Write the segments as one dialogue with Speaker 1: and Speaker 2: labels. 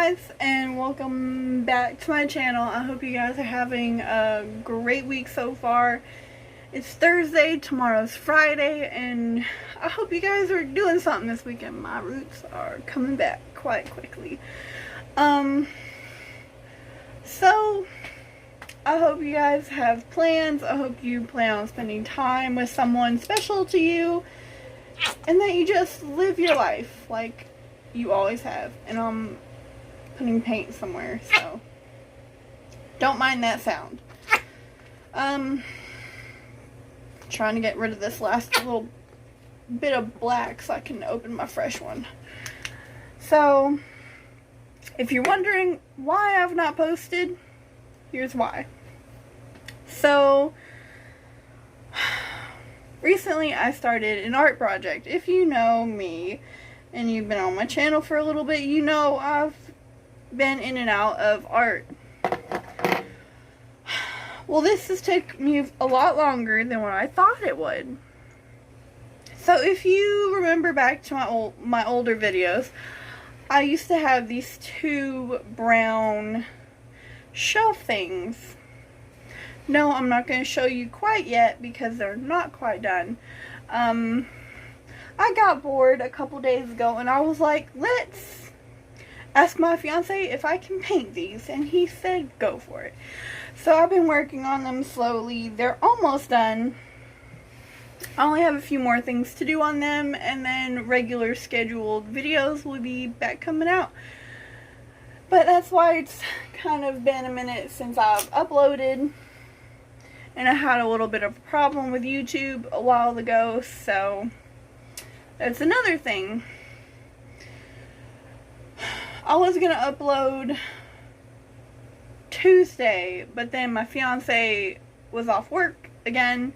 Speaker 1: guys, and welcome back to my channel. I hope you guys are having a great week so far. It's Thursday, tomorrow's Friday, and I hope you guys are doing something this weekend. My roots are coming back quite quickly. So I hope you guys have plans. I hope you plan on spending time with someone special to you, and that you just live your life like you always have. And I'm putting paint somewhere, so don't mind that sound. Trying to get rid of this last little bit of black so I can open my fresh one. So if you're wondering why I've not posted, here's why. So recently I started an art project. If you know me and you've been on my channel for a little bit, you know I've been in and out of art. Well, this has taken me a lot longer than what I thought it would. So if you remember back to my older videos, I used to have these two brown shelf things. No, I'm not going to show you quite yet because they're not quite done. I got bored a couple days ago and I was like, let's ask my fiance if I can paint these, and he said go for it. So I've been working on them slowly. They're almost done. I only have a few more things to do on them, and then regular scheduled videos will be back coming out. But that's why it's kind of been a minute since I've uploaded, and I had a little bit of a problem with YouTube a while ago, so that's another thing. I was gonna upload Tuesday, but then my fiance was off work again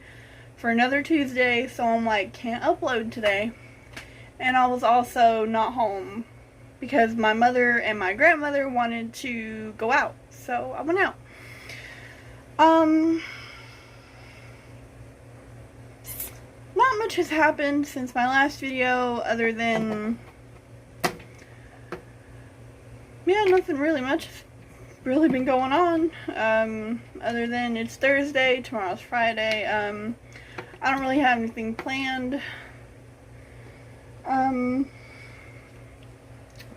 Speaker 1: for another Tuesday, so I'm like, can't upload today. And I was also not home because my mother and my grandmother wanted to go out, so I went out. Not much has happened since my last video, other than, yeah, nothing really much has really been going on, other than it's Thursday, tomorrow's Friday. I don't really have anything planned.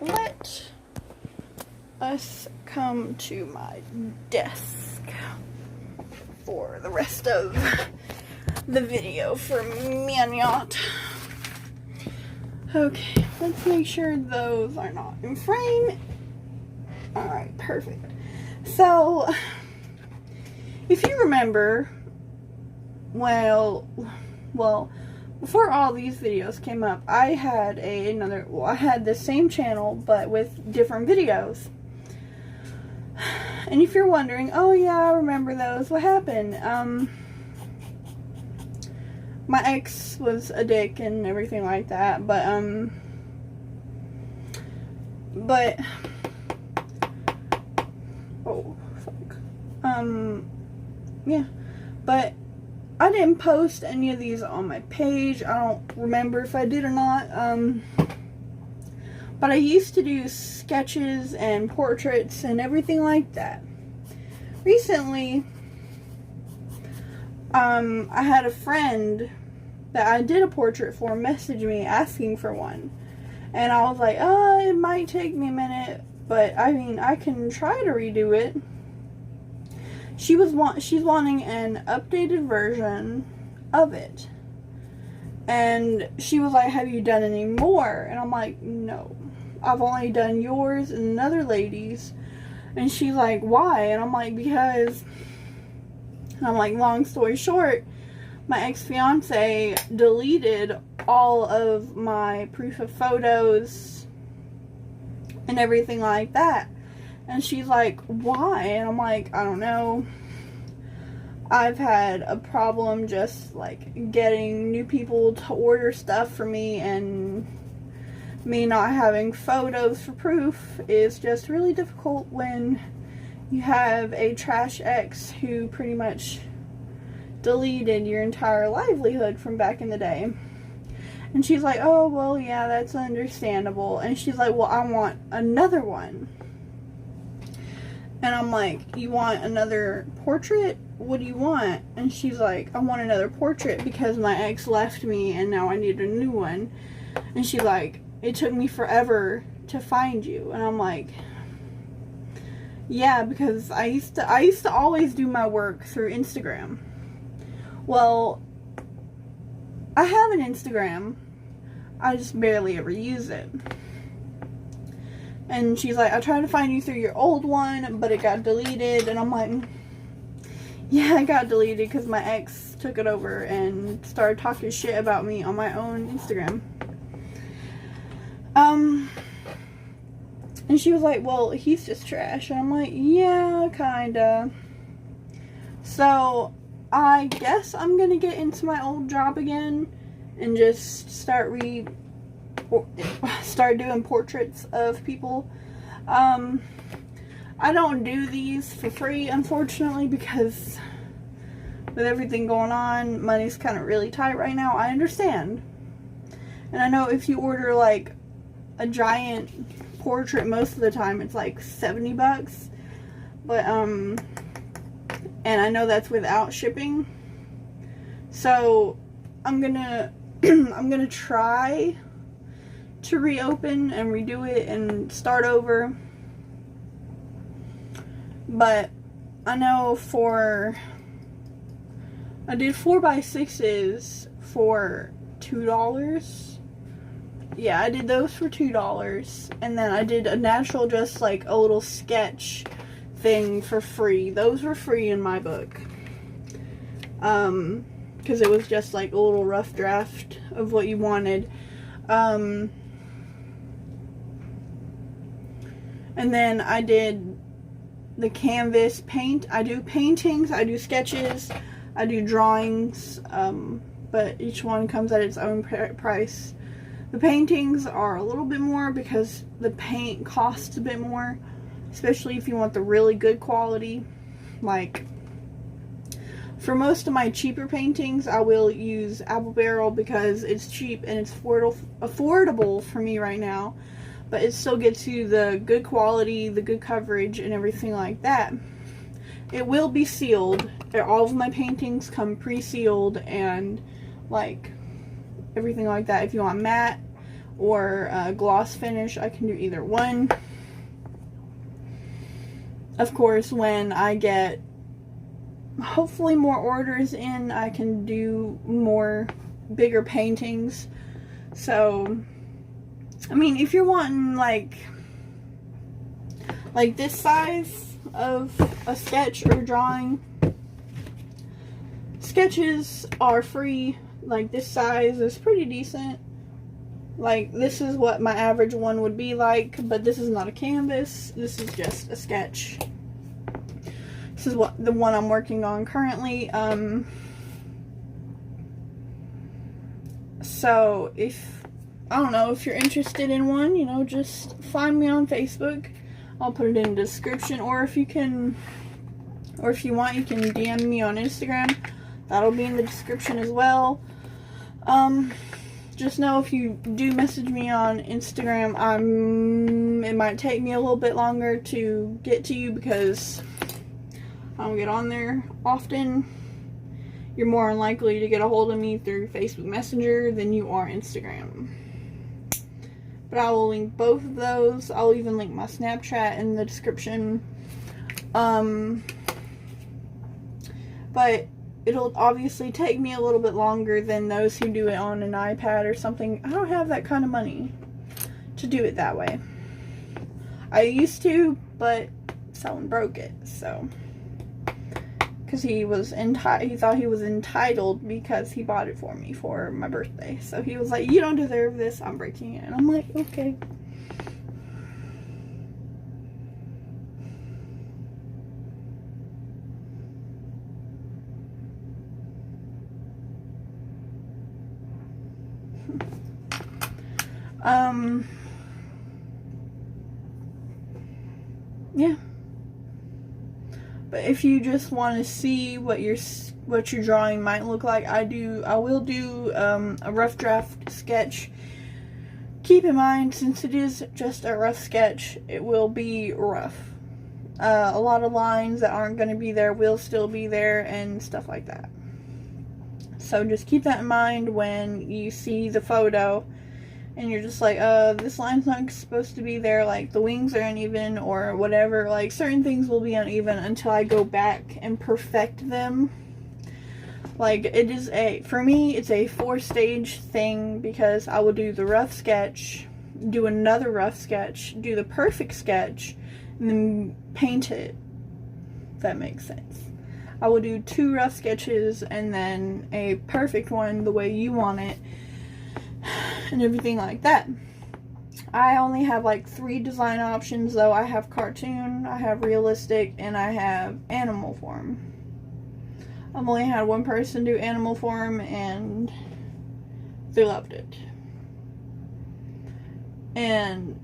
Speaker 1: Let us come to my desk for the rest of the video for Minot. Okay, let's make sure those are not in frame. Alright, perfect. So, if you remember, well, before all these videos came up, I had I had the same channel, but with different videos. And if you're wondering, oh yeah, I remember those, what happened? My ex was a dick and everything like that, but, oh, fuck. Yeah, but I didn't post any of these on my page. I don't remember if I did or not, but I used to do sketches and portraits and everything like that. Recently, I had a friend that I did a portrait for message me asking for one, and I was like, it might take me a minute, but I mean, I can try to redo it. She's wanting an updated version of it, and she was like, have you done any more? And I'm like, no, I've only done yours and another lady's. And she's like, why? And I'm like, because, and I'm like, long story short, my ex-fiance deleted all of my proof of photos and everything like that. And she's like, why? And I'm like, I don't know. I've had a problem just like getting new people to order stuff for me, and me not having photos for proof is just really difficult when you have a trash ex who pretty much deleted your entire livelihood from back in the day. And she's like, oh, well, yeah, that's understandable. And she's like, well, I want another one. And I'm like, you want another portrait? What do you want? And she's like, I want another portrait because my ex left me and now I need a new one. And she's like, it took me forever to find you. And I'm like, yeah, because I used to always do my work through Instagram. Well, I have an Instagram. I just barely ever use it. And she's like, I tried to find you through your old one, but it got deleted. And I'm like, yeah, it got deleted because my ex took it over and started talking shit about me on my own Instagram. And she was like, well, he's just trash. And I'm like, yeah, kinda. So, I guess I'm gonna get into my old job again and just start doing portraits of people. I don't do these for free, unfortunately, because with everything going on, money's kind of really tight right now. I understand. And I know if you order like a giant portrait, most of the time it's like $70. But and I know that's without shipping. So I'm gonna try to reopen and redo it and start over. But I know I did 4x6s for $2. Yeah, I did those for $2. And then I did a natural, just like a little sketch thing for free. Those were free in my book. Because it was just like a little rough draft of what you wanted. And then I did the canvas paint. I do paintings, I do sketches, I do drawings, but each one comes at its own price. The paintings are a little bit more because the paint costs a bit more, especially if you want the really good quality. Like, for most of my cheaper paintings, I will use Apple Barrel because it's cheap and it's affordable for me right now. But it still gets you the good quality, the good coverage, and everything like that. It will be sealed. All of my paintings come pre-sealed and like everything like that. If you want matte or gloss finish, I can do either one. Of course, when I get hopefully more orders in, I can do more bigger paintings. So, I mean, if you're wanting like this size of a sketch or drawing, sketches are free. Like, this size is pretty decent. Like, this is what my average one would be like, but this is not a canvas. This is just a sketch. This is what the one I'm working on currently. So I don't know, if you're interested in one, you know, just find me on Facebook. I'll put it in the description, or if you want, you can DM me on Instagram. That'll be in the description as well. Just know if you do message me on Instagram, it might take me a little bit longer to get to you because I don't get on there often. You're more unlikely to get a hold of me through Facebook Messenger than you are Instagram. But I will link both of those. I'll even link my Snapchat in the description. But it'll obviously take me a little bit longer than those who do it on an iPad or something. I don't have that kind of money to do it that way. I used to, but someone broke it, so. Because he thought he was entitled because he bought it for me for my birthday. So he was like, you don't deserve this, I'm breaking it. And I'm like, okay. Yeah. But if you just want to see what your drawing might look like, I will do a rough draft sketch. Keep in mind, since it is just a rough sketch, it will be rough. A lot of lines that aren't going to be there will still be there and stuff like that. So just keep that in mind when you see the photo and you're just like, this line's not supposed to be there, like the wings are uneven or whatever. Like certain things will be uneven until I go back and perfect them. Like for me, it's a 4-stage thing, because I will do the rough sketch, do another rough sketch, do the perfect sketch, and then paint it, if that makes sense. I will do 2 rough sketches and then a perfect one the way you want it and everything like that. I only have like 3 design options though. I have cartoon, I have realistic, and I have animal form. I've only had one person do animal form and they loved it. And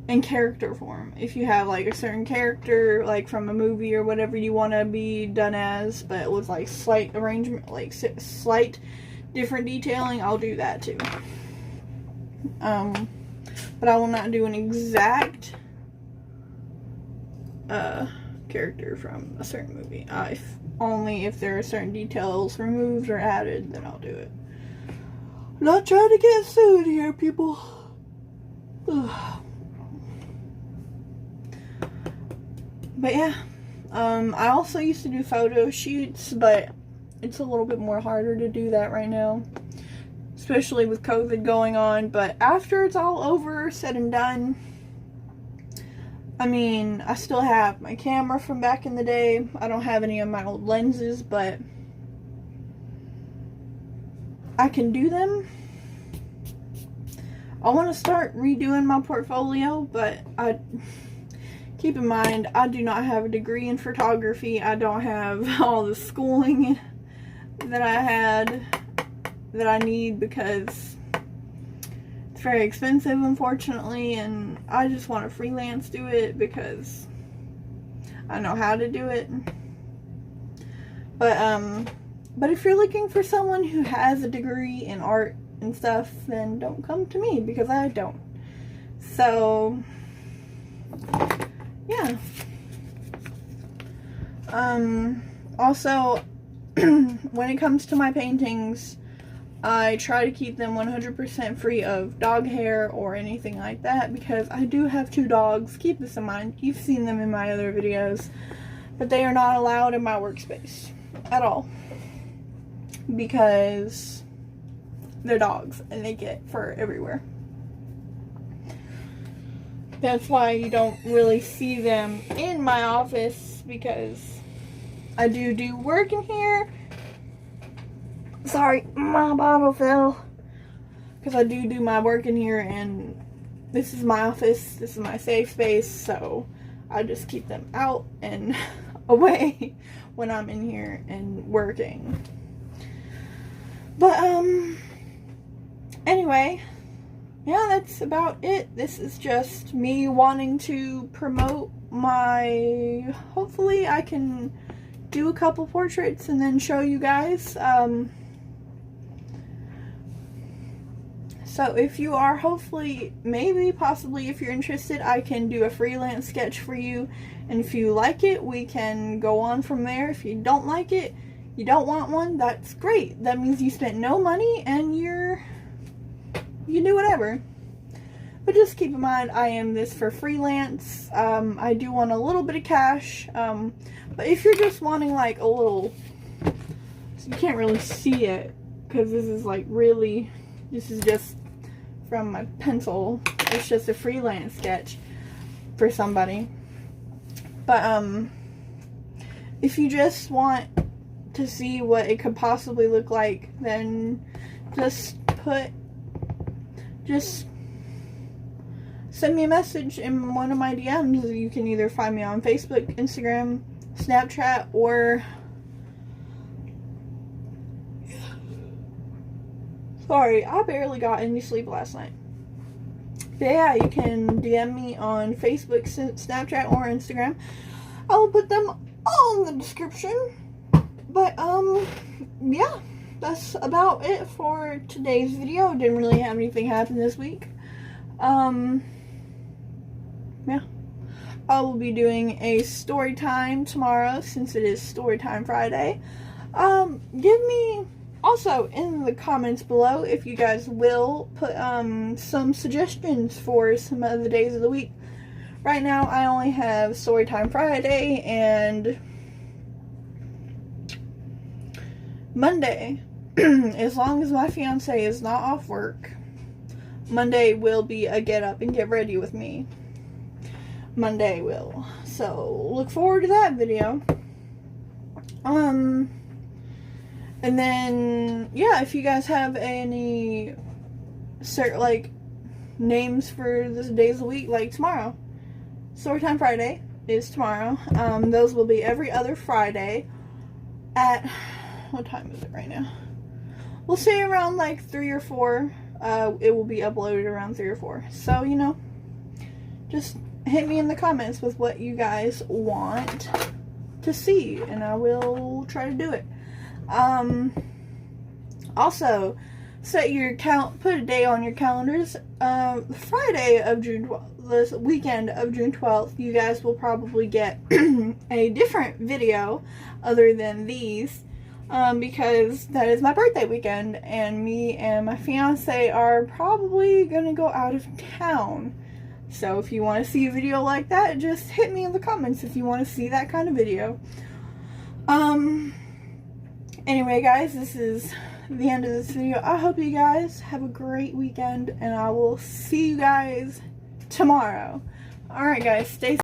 Speaker 1: in character form, if you have like a certain character, like from a movie or whatever you want to be done as, but with like slight arrangement, like slight different detailing, I'll do that too. But I will not do an exact character from a certain movie. Only if there are certain details removed or added, then I'll do it. I'm not trying to get sued here, people. Ugh. But yeah, I also used to do photo shoots, but it's a little bit more harder to do that right now, especially with COVID going on. But after it's all over, said and done, I mean, I still have my camera from back in the day. I don't have any of my old lenses, but I can do them. I want to start redoing my portfolio, but keep in mind, I do not have a degree in photography. I don't have all the schooling that I need, because it's very expensive, unfortunately, and I just want to freelance do it because I know how to do it. But if you're looking for someone who has a degree in art and stuff, then don't come to me, because I don't. So yeah. Also, when it comes to my paintings, I try to keep them 100% free of dog hair or anything like that, because I do have 2 dogs. Keep this in mind. You've seen them in my other videos, but they are not allowed in my workspace at all, because they're dogs and they get fur everywhere. That's why you don't really see them in my office, because I do work in here. Sorry, my bottle fell. Because I do my work in here, and this is my office, this is my safe space, so I just keep them out and away when I'm in here and working. But anyway, yeah, that's about it. This is just me wanting to promote my, hopefully I can do a couple portraits and then show you guys. So if you are, hopefully, maybe, possibly, if you're interested, I can do a freelance sketch for you. And if you like it, we can go on from there. If you don't like it, you don't want one, that's great. That means you spent no money and you do whatever. But just keep in mind, I am this for freelance. I do want a little bit of cash. But if you're just wanting like a little, you can't really see it because this is like really, this is just from my pencil. It's just a freelance sketch for somebody. But if you just want to see what it could possibly look like, then just send me a message in one of my DMs. You can either find me on Facebook, Instagram, Snapchat, or sorry, I barely got any sleep last night. But yeah, you can DM me on Facebook, Snapchat, or Instagram. I will put them all in the description. But yeah, that's about it for today's video. Didn't really have anything happen this week. Yeah. I will be doing a story time tomorrow since it is story time Friday. Give me also in the comments below if you guys will put some suggestions for some of the days of the week. Right now I only have Storytime Friday and Monday. As long as my fiance is not off work, Monday will be a get up and get ready with me. Monday will. So look forward to that video. And then yeah, if you guys have any like names for the days of the week, like tomorrow. Storytime Friday is tomorrow. Those will be every other Friday at, what time is it right now? We'll say around like 3 or 4. It will be uploaded around 3 or 4. So, you know, just hit me in the comments with what you guys want to see, and I will try to do it. Also, set your put a day on your calendars. Friday of June 12th, this weekend of June 12th, you guys will probably get a different video other than these, because that is my birthday weekend, and me and my fiance are probably gonna go out of town. So if you want to see a video like that, just hit me in the comments if you want to see that kind of video. Anyway, guys, this is the end of this video. I hope you guys have a great weekend, and I will see you guys tomorrow. Alright, guys, stay safe.